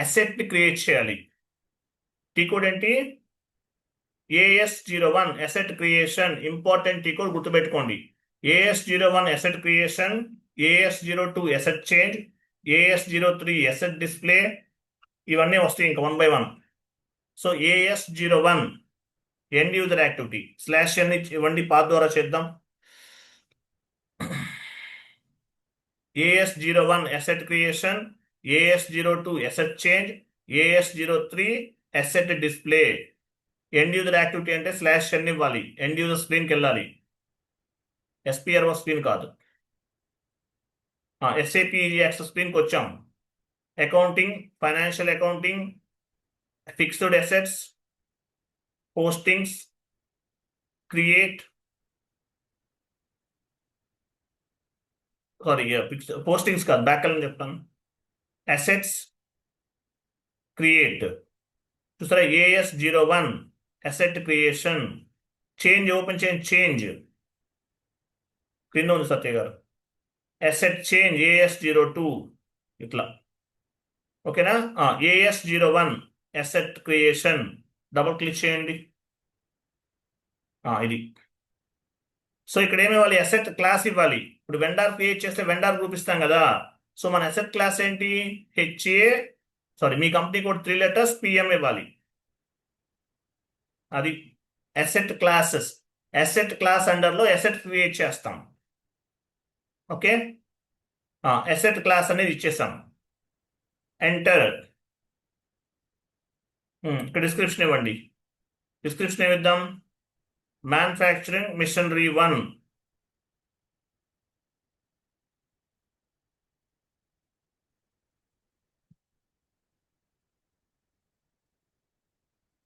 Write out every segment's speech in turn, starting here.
Asset ని create చేయాలి. T code ఏంటి? AS01 asset creation. Important T code గుర్తుపెట్టుకోండి. AS01 asset creation, AS02 asset change, AS03 asset display, ఇవన్నీ వస్తాయి ఇంకా 1 by 1. So AS01 end user activity /n ఇవ్వండి, path ద్వారా చేద్దాం. AS01 asset creation, AS02 asset change, AS03 asset display. End user activity అంటే /n ఇవ్వాలి, end user స్క్రీన్కి వెళ్ళాలి, SPRO screen కాదు. SAP యాక్సెస్ స్క్రీన్కి వచ్చాం. Accounting, financial accounting, fixed assets, postings, create, postings కాదు, back అని చెప్తాను. Assets, create. చూసారా? AS01 asset creation. Change, open change క్రింద ఉంది సత్య గారు. అసెట్ చేంజ్ AS02 ఇట్లా. ఓకేనా? AS01 asset creation, double click చేయండి. ఇది. సో ఇక్కడ ఏమి ఇవ్వాలి? అసెట్ క్లాస్ ఇవ్వాలి. ఇప్పుడు వెండార్ క్రియేట్ చేస్తే వెండార్ గ్రూప్ ఇస్తాం కదా. సో మన అసెట్ క్లాస్ ఏంటి? మీ కంపెనీ కోడ్ 3 letters PM ఇవ్వాలి. అది అసెట్ క్లాసెస్. అసెట్ క్లాస్ అండర్లో అసెట్ క్రియేట్ చేస్తాం. ఓకే, అసెట్ క్లాస్ అనేది ఇచ్చేసాం. ఎంటర్. ఇక్కడ డిస్క్రిప్షన్ ఇవ్వండి. డిస్క్రిప్షన్ ఏమిద్దాం? Manufacturing machinery 1.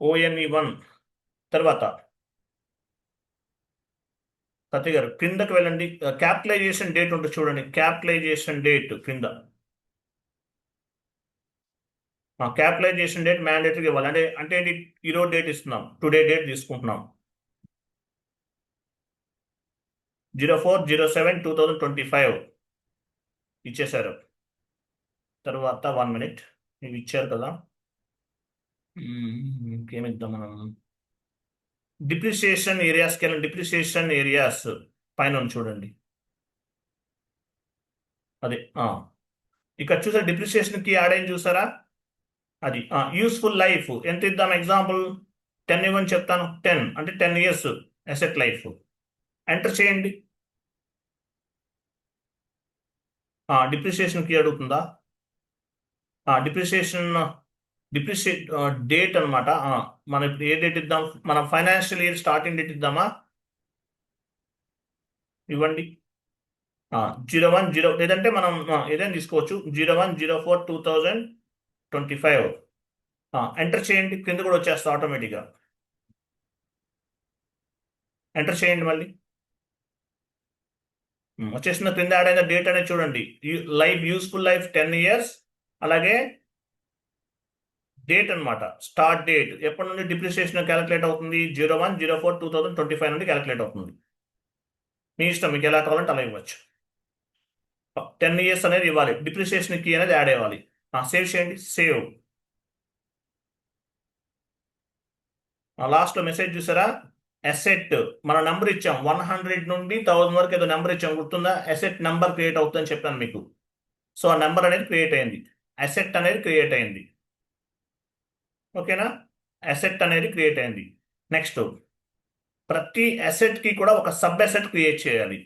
ONE 1. తర్వాత సత్య గారు క్రిందకు వెళ్ళండి. క్యాపిటలైజేషన్ డేట్ ఉంటుంది చూడండి. క్యాపిటలైజేషన్ డేట్ క్రింద. క్యాపిటలైజేషన్ డేట్ మ్యాండేటరీగా ఇవ్వాలి. అంటే ఈరోజు డేట్ ఇస్తున్నాం, టుడే డేట్ తీసుకుంటున్నాం. 04/07/2025 ఇచ్చేశారు. తర్వాత 1 minute ఇవి ఇచ్చారు కదా. ఇంకేమిద్దాం మనం? డిప్రిసియేషన్ ఏరియాస్కి వెళ్ళండి. డిప్రిసియేషన్ ఏరియాస్ పైన చూడండి. అదే ఇక్కడ చూసారా? డిప్రిసియేషన్కి యాడ్ అయింది చూసారా? అది యూస్ఫుల్ లైఫ్ ఎంత ఇద్దాం? ఎగ్జాంపుల్ 10 ఇవ్వని చెప్తాను. 10 అంటే 10 years అసెట్ లైఫ్. ఎంటర్ చేయండి. డిప్రిసియేషన్కి అడుగుతుందా? డిప్రిసియేట్ డేట్ అనమాట. మనం ఇప్పుడు ఏ డేట్ ఇద్దాం? మనం ఫైనాన్షియల్ ఇయర్ స్టార్టింగ్ డేట్ ఇద్దామా? ఇవ్వండి. 01/0 లేదంటే మనం ఏదైనా తీసుకోవచ్చు. 01/04/2025. ఎంటర్ చేయండి. కింద కూడా వచ్చేస్తా ఆటోమేటిక్గా. ఎంటర్ చేయండి మళ్ళీ. వచ్చేసిన క్రింద యాడ్ అయిన డేట్ అనేది చూడండి. Life, useful life 10 years. అలాగే డేట్ అనమాట, స్టార్ట్ డేట్ ఎప్పటి నుండి డిప్రిసియేషన్ క్యాలిక్యులేట్ అవుతుంది? 01/04/2025 నుండి క్యాలిక్యులేట్ అవుతుంది. మీ ఇష్టం, మీకు ఎలా కావాలంటే అలా ఇవ్వచ్చు. 10 years అనేది ఇవ్వాలి. డిప్రిసియేషన్ కీ అనేది యాడ్ అవ్వాలి. సేవ్ చేయండి. సేవ్. లాస్ట్లో మెసేజ్ చూసారా? అసెట్ మన నెంబర్ ఇచ్చాం, 100 నుండి 1000 వరకు ఏదో నెంబర్ ఇచ్చాం, గుర్తుందా? అసెట్ నెంబర్ క్రియేట్ అవుతుందని చెప్పాను మీకు. సో ఆ నెంబర్ అనేది క్రియేట్ అయింది, అసెట్ అనేది క్రియేట్ అయింది. ఓకేనా? అసెట్ అనేది క్రియేట్ అయింది. నెక్స్ట్, ప్రతి అసెట్కి కూడా ఒక సబ్ అసెట్ క్రియేట్ చేయాలి.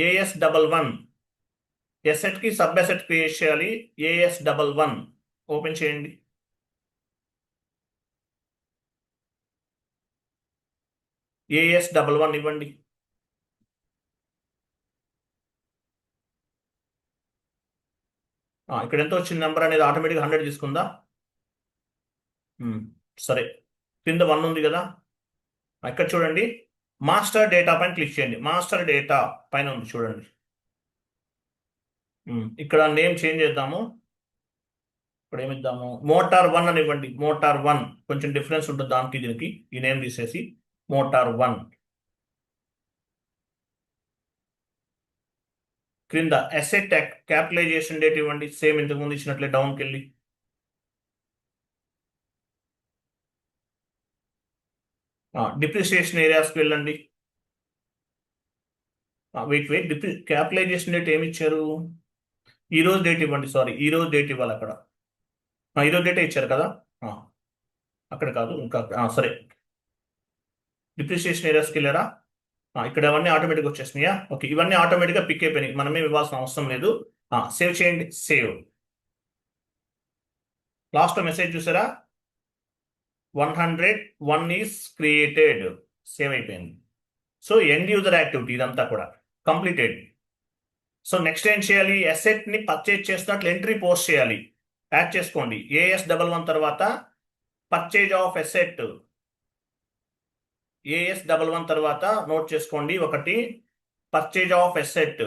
AS11 అసెట్కి సబ్ అసెట్ క్రియేట్ చేయాలి. AS11 ఓపెన్ చేయండి. AS11 ఇవ్వండి. ఇక్కడ ఎంత వచ్చింది నెంబర్ అనేది ఆటోమేటిక్గా 100 తీసుకుందా? సరే, కింద 1 ఉంది కదా. ఇక్కడ చూడండి, మాస్టర్ డేటా పైన క్లిక్ చేయండి. మాస్టర్ డేటా పైన ఉంది చూడండి. ఇక్కడ నేమ్ చేంజ్ చేద్దాము. ఇప్పుడు ఏమిద్దాము? మోటార్ 1 అని ఇవ్వండి. మోటార్ 1 కొంచెం డిఫరెన్స్ ఉంటుంది దానికి దీనికి. ఈ నేమ్ తీసేసి మోటార్ 1. క్రింద అసెట్ క్యాపిటలైజేషన్ డేట్ ఇవ్వండి. సేమ్ ఇంతకుముందు ఇచ్చినట్లే డౌన్కి వెళ్ళి డిప్రిసియేషన్ ఏరియాస్కి వెళ్ళండి. వెయిట్ క్యాపిటలైజేషన్ డేట్ ఏమి ఇచ్చారు? ఈ రోజు డేట్ ఇవ్వండి. సారీ, ఈ రోజు డేట్ ఇవ్వాలి అక్కడ. ఈ రోజు డేటే ఇచ్చారు కదా. ఆ, అక్కడ కాదు, ఇంకా సరే. డిప్రిసియేషన్ ఏరియాస్కి వెళ్ళారా? ఇక్కడ అవన్నీ ఆటోమేటిక్గా వచ్చేసినాయా? ఓకే, ఇవన్నీ ఆటోమేటిక్గా పిక్ అయిపోయినాయి, మనమే ఇవ్వాల్సిన అవసరం లేదు. సేవ్ చేయండి. సేవ్. లాస్ట్ మెసేజ్ చూసారా? 101 ఈస్ క్రియేటెడ్. సేవ్ అయిపోయింది. సో ఎండ్ యూజర్ యాక్టివిటీ ఇదంతా కూడా కంప్లీటెడ్. సో నెక్స్ట్ ఏం చేయాలి? అసెట్ ని పర్చేజ్ చేస్తున్నట్లు ఎంట్రీ పోస్ట్ చేయాలి. యాడ్ చేసుకోండి. AS11 తర్వాత పర్చేజ్ ఆఫ్ అసెట్. AS11 తర్వాత నోట్ చేసుకోండి ఒకటి, పర్చేజ్ ఆఫ్ అసెట్.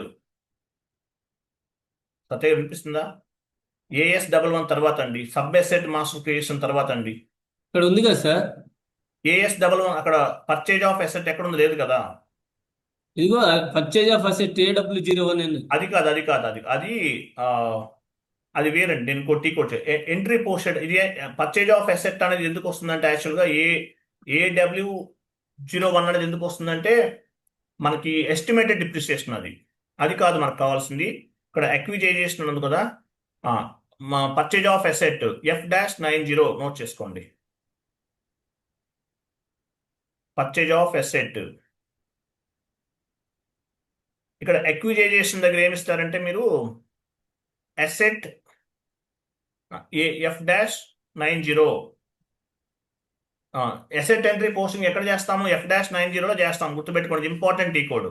సత్య వినిపిస్తుందా? AS11 తర్వాత అండి, సబ్ అసెట్ మాస్టర్ క్రియేషన్ తర్వాత అండి. ఇక్కడ ఉంది కదా సార్. AS11 అక్కడ పర్చేజ్ ఆఫ్ అసెట్ ఎక్కడ ఉంది? లేదు కదా. ఇదిగో పర్చేజ్ ఆఫ్ అసెట్ AW01 అది కాదు, అది కాదు, అది అది ఆ, అది వేరండి. నేను కొట్టి ఎంట్రీ పోస్టెడ్. ఇది పర్చేజ్ ఆఫ్ అసెట్ అనేది ఎందుకు వస్తుందంటే యాక్చువల్గా AW01 అనేది ఎందుకు వస్తుందంటే మనకి ఎస్టిమేటెడ్ డిప్రిసియేషన్ అది. అది కాదు మనకు కావాల్సింది. ఇక్కడ అక్విజైజేషన్ ఉంది కదా, మా purchase of asset F-90 note చేసుకోండి. Purchase of asset. ఇక్కడ అక్విజైజేషన్ దగ్గర ఏమి ఇస్తారంటే మీరు asset F-90. Asset entry posting ఎక్కడ చేస్తాము? F-90లో చేస్తాము, గుర్తుపెట్టుకోండి, ఇంపార్టెంట్ ఈ కోడ్.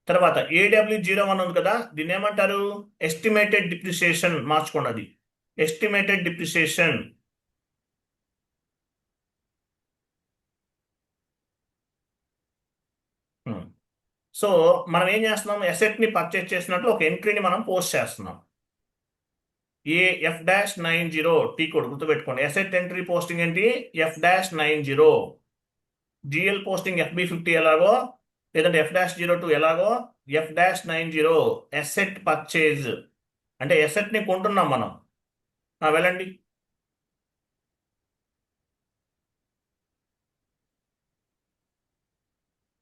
తర్వాత AW01 ఉంది కదా, దీన్ని ఏమంటారు? Estimated depreciation. మార్చుకోండి, అది ఎస్టిమేటెడ్ డిప్రిసియేషన్. సో మనం ఏం చేస్తున్నాం? అసెట్ ని పర్చేస్ చేసినట్లు ఒక ఎంట్రీని మనం పోస్ట్ చేస్తున్నాం. F-90 టీ కోడ్ గుర్తుపెట్టుకోండి. అసెట్ ఎంట్రీ పోస్టింగ్ ఏంటి? F-90. GL పోస్టింగ్ FB50 ఎలాగో, లేదంటే F-02 ఎలాగో, F-90 అసెట్ పర్చేజ్ అంటే అసెట్ ని కొంటున్నాం మనం. వెళ్ళండి.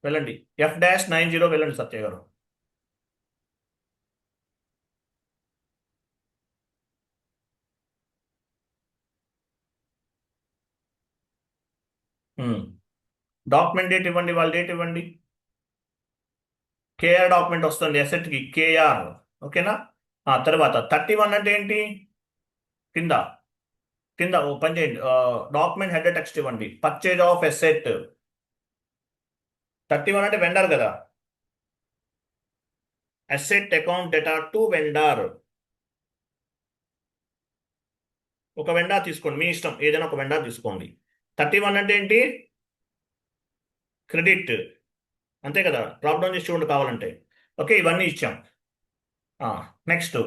వెళ్ళండి F-90 వెళ్ళండి సత్య గారు. డాక్యుమెంట్ డేట్ ఇవ్వండి, వాళ్ళ డేట్ ఇవ్వండి. KR డాక్యుమెంట్ వస్తుంది అసెట్కి, KR. ఓకేనా? తర్వాత 31 అంటే ఏంటి? కింద కింద ఓ పని చేయండి, డాక్యుమెంట్ హెడర్ టెక్స్ట్ ఇవ్వండి. పర్చేజ్ ఆఫ్ అసెట్ 31 అంటే వెండర్ కదా. Asset account data to vendor. ఒక వెండర్ తీసుకోండి, మీ ఇష్టం, ఏదైనా ఒక వెండర్ తీసుకోండి. 31 అంటే ఏంటి? క్రెడిట్. అంతే కదా, డ్రాప్ డౌన్ చేసి చూడండి కావాలంటే. ఓకే, ఇవన్నీ ఇచ్చాం. నెక్స్ట్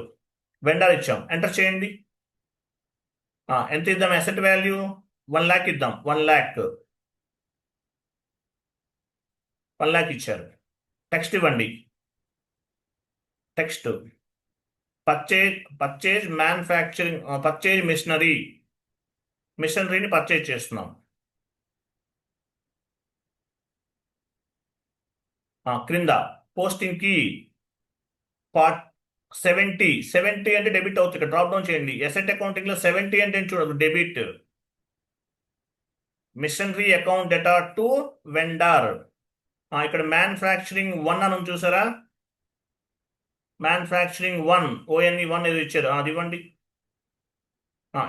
వెండర్ ఇచ్చాం, ఎంటర్ చేయండి. ఎంత ఇద్దాం? అసెట్ వాల్యూ 1 lakh ఇద్దాం. 1 lakh. 1 lakh ఇచ్చారు. టెక్స్ట్ ఇవ్వండి. టెక్స్ట్ పర్చేజ్ మ్యానుఫ్యాక్చరింగ్, పర్చేజ్ మిషనరీని పర్చేజ్ చేస్తున్నాం. క్రింద పోస్టింగ్ కి పార్ట్ 70 అంటే డెబిట్ అవుతుంది. ఇక్కడ డ్రాప్ డౌన్ చేయండి. అసెట్ అకౌంటింగ్ లో 70 అంటే చూడదు, debit. Machinery account data to vendor. ఇక్కడ మ్యానుఫ్యాక్చరింగ్ 1 అని చూసారా? మ్యానుఫ్యాక్చరింగ్ 1 ONE1 ఏదో ఇచ్చారు, అది ఇవ్వండి.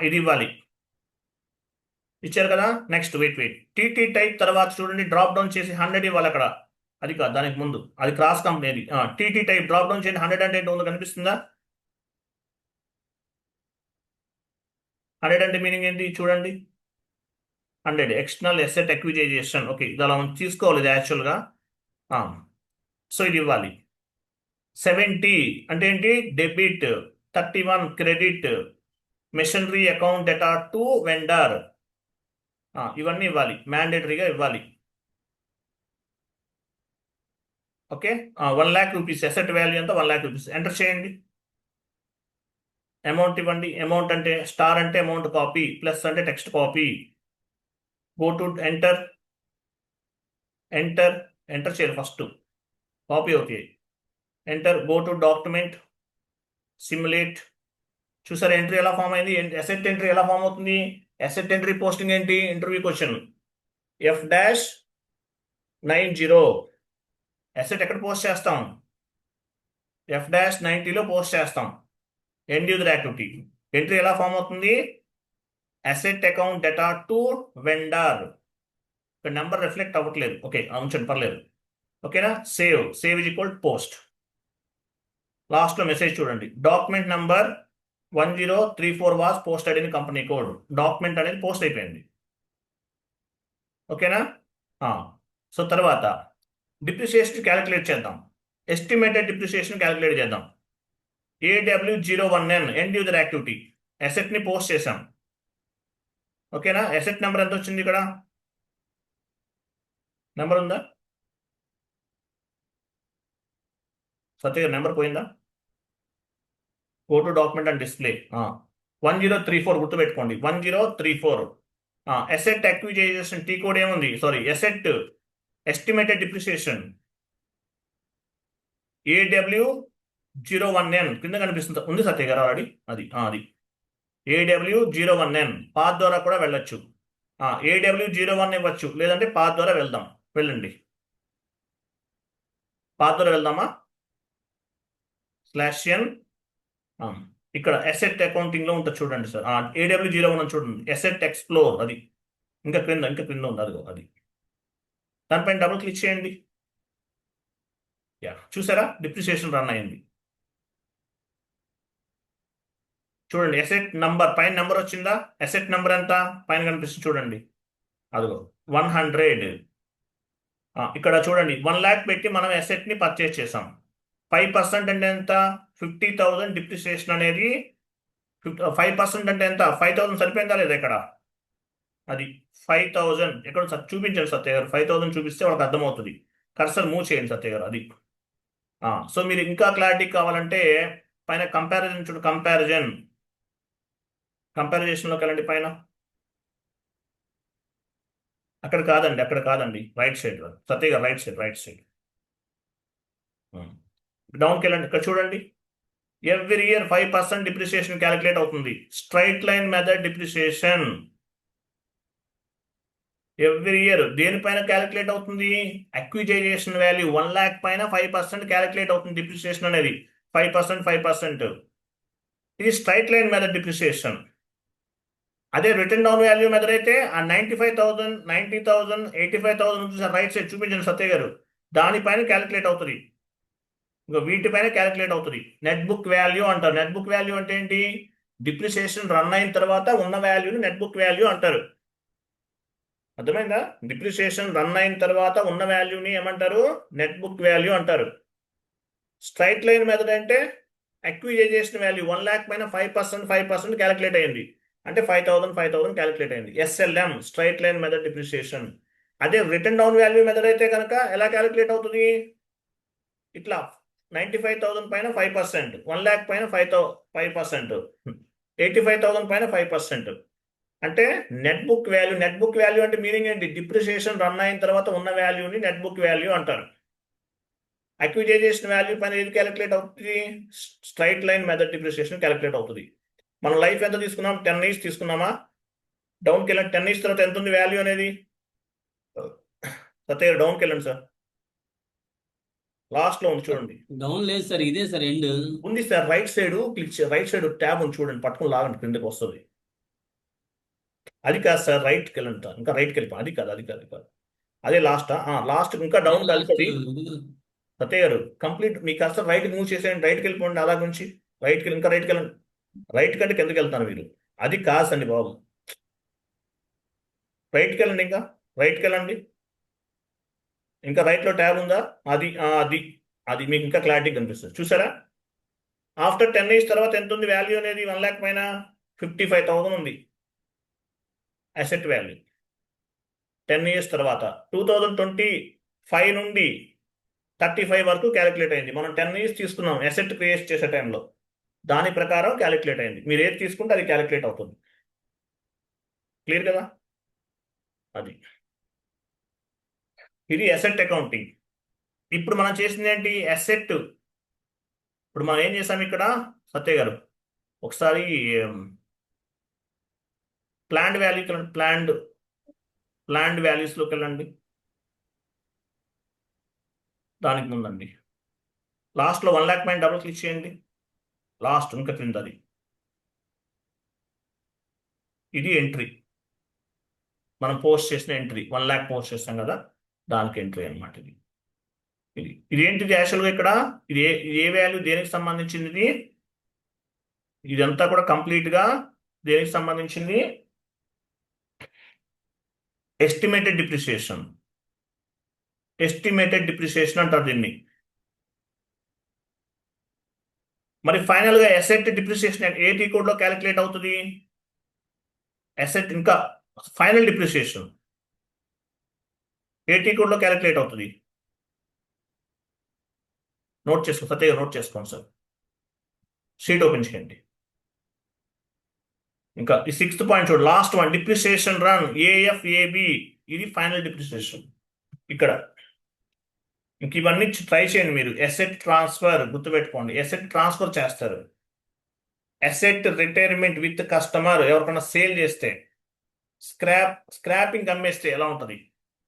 ఇది ఇవ్వాలి, ఇచ్చారు కదా. నెక్స్ట్ వెయిట్ TT టైప్ తర్వాత చూడండి, డ్రాప్ డౌన్ చేసి 100 ఇవ్వాలి అక్కడ. అది కాదు, దానికి ముందు అది cross company. TT type drop down చేయండి. 100 అంటే ఏంటో ఉందో కనిపిస్తుందా? 100 అంటే మీనింగ్ ఏంటి చూడండి. 100 ఎక్స్టర్నల్ అసెట్ అక్విజైజేషన్. ఓకే, ఇది అలా తీసుకోవాలి ఇది యాక్చువల్గా. సో ఇది ఇవ్వాలి. 70 అంటే ఏంటి? Debit. 31 credit. Machinery account data to vendor. ఇవన్నీ ఇవ్వాలి, మ్యాండేటరీగా ఇవ్వాలి. Okay, 1 lakh rupees asset value ఎంత? 1 lakh రూపీస్. ఎంటర్ చేయండి. అమౌంట్ ఇవ్వండి. అమౌంట్ అంటే స్టార్ అంటే అమౌంట్ కాపీ, ప్లస్ అంటే text copy. Go to enter. Enter enter చేయాలి ఫస్ట్, కాపీ అవుతాయి. Enter, go to document, simulate. చూసారా ఎంట్రీ ఎలా ఫామ్ అయింది? అసెట్ ఎంట్రీ ఎలా ఫామ్ అవుతుంది? అసెట్ ఎంట్రీ పోస్టింగ్ ఏంటి? Interview question F-90. అసెట్ ఎక్కడ పోస్ట్ చేస్తాం? F-90లో పోస్ట్ చేస్తాం. ఎండ్ యూజర్ యాక్టివిటీ ఎంట్రీ ఎలా ఫామ్ అవుతుంది? Asset account data to vendor. ఇక్కడ నెంబర్ రిఫ్లెక్ట్ అవ్వట్లేదు. ఓకే, ఉంచండి, పర్లేదు. ఓకేనా? Save is equal post. లాస్ట్లో మెసేజ్ చూడండి, document number 1034 was posted in company code. Document అనేది పోస్ట్ అయిపోయింది. ఓకేనా? సో తర్వాత డిప్రిసియేషన్ క్యాలిక్యులేట్ చేద్దాం. ఎస్టిమేటెడ్ డిప్రిసియేషన్ క్యాలిక్యులేట్ చేద్దాం. AW01N ఎండ్ యూజర్ యాక్టివిటీ అసెట్ని పోస్ట్ చేసాం. ఓకేనా? అసెట్ నెంబర్ ఎంత వచ్చింది ఇక్కడ? నెంబర్ ఉందా సత్య గారు? నెంబర్ పోయిందా? Go to document and display. 1034 గుర్తుపెట్టుకోండి, 1034. అసెట్ అక్విజిషన్ టీ కోడ్ ఏముంది? Sorry, asset estimated depreciation AW01N కింద కనిపిస్తుంది, ఉంది సత్య గారు ఆల్రెడీ. అది AW01N పాత్ ద్వారా కూడా వెళ్ళొచ్చు. AW01 ఇవ్వచ్చు, లేదంటే పాత్ ద్వారా వెళ్ళండి. పాత్ ద్వారా వెళ్దామా? /n. ఇక్కడ అసెట్ అకౌంటింగ్ లో ఉంటుంది చూడండి సార్. AW01 చూడండి, అసెట్ ఎక్స్ప్లోర్. అది ఇంకా క్రింద ఉంది, అదిగో అది. దానిపైన డబుల్ క్లిక్ చేయండి. చూసారా? డిప్రిసియేషన్ రన్ అయింది. చూడండి, అసెట్ నంబర్ పైన నెంబర్ వచ్చిందా? అసెట్ నెంబర్ ఎంత పైన కనిపిస్తుంది చూడండి, అదిగో 100. ఇక్కడ చూడండి, 1 lakh పెట్టి మనం అసెట్ ని పర్చేస్ చేసాం. 5% అంటే ఎంత? 50,000 డిప్రిసియేషన్ అనేది. 5% అంటే ఎంత? 5,000 సరిపోయిందా లేదా ఇక్కడ? అది 5,000 ఎక్కడ చూపించండి సత్య గారు. 5,000 చూపిస్తే వాళ్ళకి అర్థమవుతుంది. కర్సర్ మూవ్ చేయండి సత్య గారు. అది సో మీరు ఇంకా క్లారిటీ కావాలంటే పైన కంపారిజన్ చూడు, కంపారిజన్లోకి వెళ్ళండి పైన. అక్కడ కాదండి, రైట్ సైడ్ సత్య గారు, రైట్ సైడ్ డౌన్కి వెళ్ళండి. ఇక్కడ చూడండి, ఎవ్రీ ఇయర్ 5% డిప్రిసియేషన్ క్యాలిక్యులేట్ అవుతుంది. Straight line method depreciation every year దేనిపైన క్యాలిక్యులేట్ అవుతుంది? అక్విజైజేషన్ వాల్యూ 1 lakh పైన 5% క్యాలిక్యులేట్ అవుతుంది డిప్రిసియేషన్ అనేది. 5%. ఇది స్ట్రైట్ లైన్ మెథడ్ డిప్రిసియేషన్. అదే రిటర్న్ డౌన్ వాల్యూ మెథడ్ అయితే ఆ 95,000, 90,000, 85,000 ఉంటుంది. రైట్ సైడ్ చూపించండి సత్య గారు. దానిపైన క్యాలిక్యులేట్ అవుతుంది. ఇంకా వీటిపైన క్యాలిక్యులేట్ అవుతుంది. నెట్ బుక్ వాల్యూ అంటారు. నెట్ బుక్ వాల్యూ అంటే ఏంటి? డిప్రిసియేషన్ రన్ అయిన తర్వాత ఉన్న వాల్యూని నెట్ బుక్ వాల్యూ అంటారు. అర్థమైందా? డిప్రిసియేషన్ రన్ అయిన తర్వాత ఉన్న వాల్యూని ఏమంటారు? నెట్ బుక్ వాల్యూ అంటారు. స్ట్రైట్ లైన్ మెథడ్ అంటే అక్విజైజేషన్ వాల్యూ 1 lakh పైన 5% క్యాలిక్యులేట్ అయింది. అంటే 5,000 క్యాలిక్యులేట్ అయింది. SLM straight line method depreciation. అదే రిటర్న్ డౌన్ వాల్యూ మెథడ్ అయితే కనుక ఎలా క్యాలిక్యులేట్ అవుతుంది? ఇట్లా 95,000 పైన 5%, 1 lakh పైన 5%, 85,000 పైన 5%. అంటే నెట్ బుక్ వాల్యూ అంటే మీనింగ్ ఏంటి? డిప్రిసియేషన్ రన్ అయిన తర్వాత ఉన్న వాల్యూని నెట్ బుక్ వాల్యూ అంటారు. అక్విజైజేషన్ వాల్యూ పైన ఏది క్యాలిక్యులేట్ అవుతుంది? Straight line method depreciation calculate అవుతుంది. మనం లైఫ్ ఎంత తీసుకున్నాం? 10 years తీసుకున్నామా? డౌన్కి వెళ్ళండి. 10 years తర్వాత ఎంత ఉంది వాల్యూ అనేది? సత్య డౌన్కి వెళ్ళండి సార్. లాస్ట్ లో ఉంది చూడండి. డౌన్ లేదు సార్, ఇదే సార్ ఎండ్. ఉంది sir, right side click right side tab ఉంది చూడండి, పట్టుకుని లాగండి, కిందకి వస్తుంది. అది కాదు సార్, రైట్కి వెళ్ళండి. ఇంకా రైట్కి వెళ్ళిపో. అది కాదు. అదే లాస్ట్ ఇంకా డౌన్ కలిపి. సత్య గారు కంప్లీట్ మీకు అసలు రైట్కి మూవ్ చేసేయండి. రైట్కి వెళ్ళిపోండి, అలా గురించి రైట్కి ఇంకా రైట్కి వెళ్ళండి. రైట్ కంటే కిందకి వెళ్తాను మీరు. అది కాదండి బాబు, రైట్కి వెళ్ళండి. ఇంకా రైట్కి వెళ్ళండి. ఇంకా రైట్లో ట్యాబ్ ఉందా? అది మీకు ఇంకా క్లారిటీ కనిపిస్తుంది. చూసారా? ఆఫ్టర్ 10 years తర్వాత ఎంత ఉంది వాల్యూ అనేది? 1 lakh పైన 55,000 ఉంది అసెట్ వాల్యూ. 10 years తర్వాత 2025 నుండి 35 వరకు క్యాలిక్యులేట్ అయింది. మనం 10 years తీసుకున్నాం అసెట్ క్రియేట్ చేసే టైంలో. దాని ప్రకారం క్యాలిక్యులేట్ అయింది. మీరు ఏది తీసుకుంటే అది క్యాలిక్యులేట్ అవుతుంది. క్లియర్ కదా? అది ఇది అసెట్ అకౌంటింగ్. ఇప్పుడు మనం చేసింది ఏంటి? అసెట్. ఇప్పుడు మనం ఏం చేసాం ఇక్కడ సత్య గారు? ఒకసారి ప్లాండ్ వాల్యూకి వెళ్ళండి. ప్లాండ్ వాల్యూస్లోకి వెళ్ళండి. దానికి ముందండి లాస్ట్లో 1,00,000 పైన డబుల్ క్లిక్ చేయండి. లాస్ట్ ఇంకా క్రింద అది. ఇది ఎంట్రీ, మనం పోస్ట్ చేసిన ఎంట్రీ. 1,00,000 పోస్ట్ చేస్తాం కదా, దానికి ఎంట్రీ అనమాట ఇది. ఇదేంటిది యాక్చువల్గా ఇక్కడ? ఇది ఏ వాల్యూ, దేనికి సంబంధించింది ఇది? ఇదంతా కూడా కంప్లీట్గా దేనికి సంబంధించింది? Estimated depreciation. ఎస్టిమేటెడ్ డిప్రిసియేషన్ అంటారు దీన్ని. మరి ఫైనల్గా అసెట్ డిప్రిసియేషన్ ఏ కోడ్లో క్యాలిక్యులేట్ అవుతుంది? అసెట్ ఇంకా ఫైనల్ డిప్రిసియేషన్ ఏ కోడ్లో క్యాలిక్యులేట్ అవుతుంది? నోట్ చేసుకో సత్య గారు, నోట్ చేసుకోండి సార్. షీట్ ఓపెన్ చేయండి. ఇంకా ఈ 6th పాయింట్ చూడు, లాస్ట్ వన్, డిప్రిసియేషన్ రన్ ఏఎఫ్ఏబి. ఇది ఫైనల్ డిప్రిసియేషన్ ఇక్కడ. ఇంక ఇవన్నీ ట్రై చేయండి మీరు. అసెట్ ట్రాన్స్ఫర్ గుర్తుపెట్టుకోండి, అసెట్ ట్రాన్స్ఫర్ చేస్తారు. అసెట్ రిటైర్మెంట్ విత్ కస్టమర్, ఎవరికైనా సేల్ చేస్తే, స్క్రాపింగ్ అమ్మేస్తే ఎలా ఉంటుంది?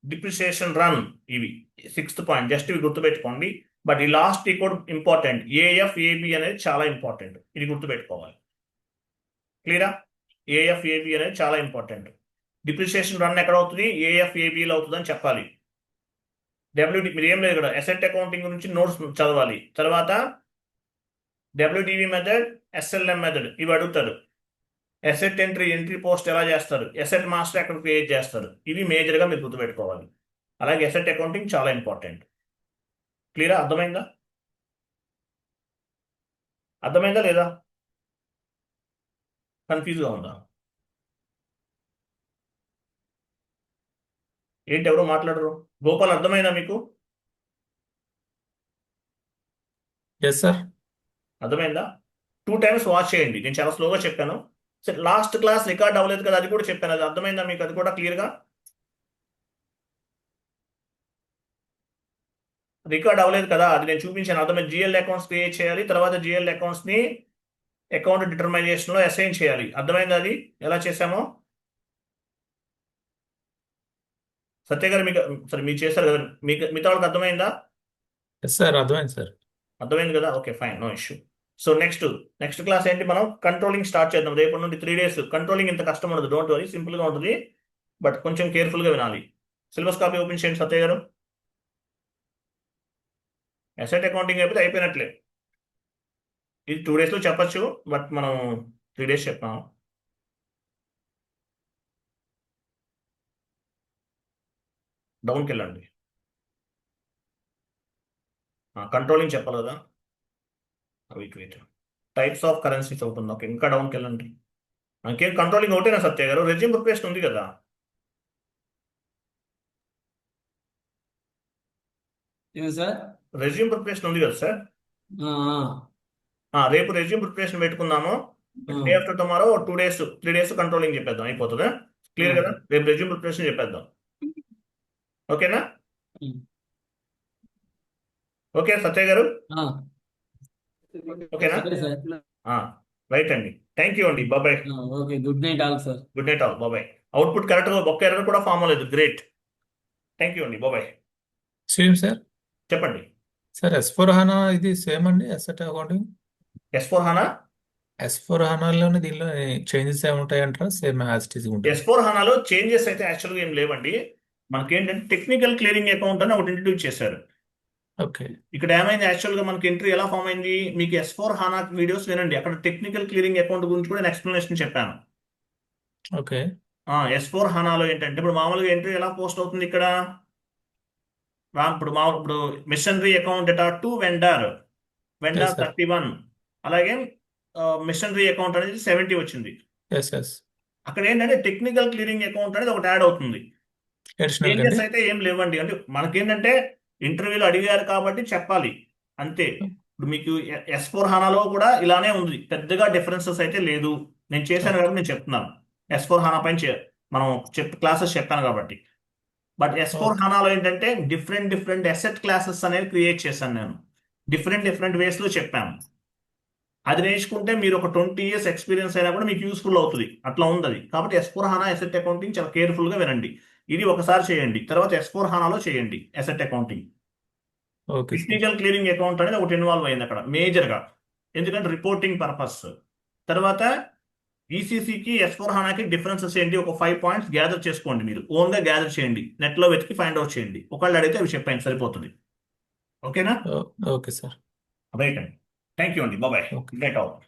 Depreciation run. ఇవి 6th పాయింట్, జస్ట్ ఇవి గుర్తుపెట్టుకోండి. బట్ ఈ లాస్ట్ ఈ కూడా ఇంపార్టెంట్. ఏఎఫ్ఏబి అనేది చాలా ఇంపార్టెంట్, ఇది గుర్తుపెట్టుకోవాలి. క్లియరా? ఏఎఫ్ఏబి అనేది చాలా ఇంపార్టెంట్. డిప్రిసియేషన్ రన్ ఎక్కడ అవుతుంది? ఏఎఫ్ఏబిలో అవుతుంది అని చెప్పాలి. డబ్ల్యూడి మీరు ఏం లేదు ఇక్కడ, అసెట్ అకౌంటింగ్ గురించి నోట్స్ చదవాలి. తర్వాత డబ్ల్యూడివి మెథడ్, ఎస్ఎల్ఎం మెథడ్ ఇవి అడుగుతారు. అసెట్ ఎంట్రీ పోస్ట్ ఎలా చేస్తారు, అసెట్ మాస్టర్ ఎక్కడ క్రియేట్ చేస్తారు, ఇవి మేజర్గా మీరు గుర్తుపెట్టుకోవాలి. అలాగే అసెట్ అకౌంటింగ్ చాలా ఇంపార్టెంట్. క్లియరా? అర్థమైందా? అర్థమైందా లేదా? కన్ఫ్యూజ్గా ఉందా? ఏంటి ఎవరు మాట్లాడరు? గోపాల్, అర్థమైందా మీకు? Yes sir. అర్థమైందా? 2 times వాచ్ చేయండి. నేను చాలా స్లోగా చెప్పాను. సరే, లాస్ట్ క్లాస్ రికార్డ్ అవ్వలేదు కదా, అది కూడా చెప్పాను. అది అర్థమైందా మీకు? అది కూడా క్లియర్గా రికార్డ్ అవ్వలేదు కదా, అది నేను చూపించాను. అర్థమైంది. జిఎల్ అకౌంట్స్ క్రియేట్ చేయాలి, తర్వాత జిఎల్ అకౌంట్స్ని అకౌంట్ డిటర్మైజేషన్లో అసైన్ చేయాలి. అర్థమైందా అది ఎలా చేసామో? సత్య గారు మీకు, సరే మీరు చేశారు కదా, మీకు మిగతా వాళ్ళకి అర్థమైందా? ఎస్ సార్, అర్థమైంది సార్. అర్థమైంది కదా? Okay, fine, no issue. So next class ఏంటి? మనం కంట్రోలింగ్ స్టార్ట్ చేద్దాం. రేపటి నుండి 3 days కంట్రోలింగ్. ఇంత కష్టం ఉండదు, డోంట్ వరీ, సింపుల్గా ఉంటుంది. బట్ కొంచెం కేర్ఫుల్గా వినాలి. సిలబస్ కాపీ ఓపెన్ చేయండి సత్య గారు. అసెట్ అకౌంటింగ్ అయిపోతే అయిపోయినట్లే. ఇది 2 daysలో చెప్పచ్చు, బట్ మనం 3 days చెప్పాం. డౌన్కి వెళ్ళండి. కంట్రోలింగ్ చెప్పాలి కదా. వెయిట్, టైప్స్ ఆఫ్ కరెన్సీస్ అవుతుంది. ఓకే, ఇంకా డౌన్కి వెళ్ళండి. ఇంకేం కంట్రోలింగ్ ఒకటేనా సత్య గారు? రెజ్యూమ్ ప్రిపరేషన్ ఉంది కదా. ఏం సార్? రెజ్యూమ్ ప్రిపరేషన్ ఉంది కదా సార్. ఆ, రేపు రెజ్యూమ్ ప్రిపరేషన్ పెట్టుకుందాము. Day after tomorrow 2 days 3 days controlling చెప్పేద్దాం, అయిపోతుందా? క్లియర్ కదా? రేపు రెజ్యూమ్ ప్రిపరేషన్ చెప్పేద్దాం. ఓకేనా? ఓకే సత్య గారు, ఆ. ఓకేనా? సరే సార్. రైట్ అండి. థ్యాంక్ యూ అండి, బాబాయ్. Okay, good night all sir. Good night all, బాబాయ్. అవుట్పుట్ కరెక్ట్గా ఒక్క ఎర్రర్ కూడా ఫామ్ అవ్వలేదు. గ్రేట్, థ్యాంక్ యూ అండి, బాబాయ్. Same sir. చెప్పండి. సార్ S4 HANA ఇది సేమ్ అండి, asset accounting. S4 HANA, S4 HANAలోనే దీనిలో చేంజెస్ ఏమి ఉంటాయంటారా? సేమ్ యాజ్ ఇట్ ఈజ్ ఉంటుంది. S4 HANAలో చేంజెస్ అయితే యాక్చువల్గా ఏం లేవండి. మనకేంటంటే టెక్నికల్ క్లియరింగ్ అకౌంట్ అని ఒకటి ఇంట్రడ్యూస్ చేశారు. ఓకే. ఇక్కడ ఏమైంది, యాక్చువల్గా మనకి ఎంట్రీ ఎలా ఫామ్ అయింది? మీకు S4 HANA వీడియోస్ వినండి, అక్కడ టెక్నికల్ క్లియరింగ్ అకౌంట్ గురించి కూడా నేను ఎక్స్ప్లెనేషన్ చెప్పాను. ఓకే. S4 HANAలో ఏంటంటే ఇప్పుడు మామూలుగా ఎంట్రీ ఎలా పోస్ట్ అవుతుంది ఇక్కడ? ఇప్పుడు machinery account data to vendor Yes, sir. 31, అలాగే మిషనరీ అకౌంట్ అనేది 70 వచ్చింది. ఎస్. అక్కడ ఏంటంటే టెక్నికల్ క్లియరింగ్ అకౌంట్ అనేది ఒకటి యాడ్ అవుతుంది. అడిషనల్ చేంజెస్ అండి. అయితే ఏం లేవండి. అంటే మనకేంటంటే ఇంటర్వ్యూలో అడిగారు కాబట్టి చెప్పాలి అంతే. ఇప్పుడు మీకు S4 HANAలో కూడా ఇలానే ఉంది, పెద్దగా డిఫరెన్సెస్ అయితే లేదు. నేను చేశాను కాబట్టి నేను చెప్తున్నాను. S4 HANA పైన మనం క్లాసెస్ చెప్పాను కాబట్టి. బట్ S4 ఓకే హానాలో ఏంటంటే డిఫరెంట్ అసెట్ క్లాసెస్ అనేది క్రియేట్ చేశాను నేను. డిఫరెంట్ వేస్ లో చెప్పాను. అది నేర్చుకుంటే మీరు ఒక 20 ఇయర్స్ ఎక్స్పీరియన్స్ అయినా కూడా మీకు యూస్ఫుల్ అవుతుంది. అట్లా ఉంది అది. కాబట్టి S4 హానా అసెట్ అకౌంటింగ్ చాలా కేర్ఫుల్ గా వినండి. ఇది ఒకసారి చేయండి, తర్వాత S4 హానాలో చేయండి asset accounting. Okay sir technical clearing account అనేది ఒకటి ఇన్వాల్వ్ అయింది అక్కడ మేజర్ గా, ఎందుకంటే రిపోర్టింగ్ పర్పస్. తర్వాత ఈసీసీకి S4 హానాకి డిఫరెన్సెస్ ఏంటి, ఒక 5 పాయింట్స్ గ్యాదర్ చేసుకోండి. మీరు ఓన్ గా గ్యాదర్ చేయండి, నెట్ లో వెతికి ఫైండ్ అవుట్ చేయండి. ఒకళ్ళు అడిగితే అవి చెప్పండి, సరిపోతుంది. ఓకేనా? ఓకే సార్ రైట్ అండి. థ్యాంక్ యూ అండి. బాయ్. Okay get out.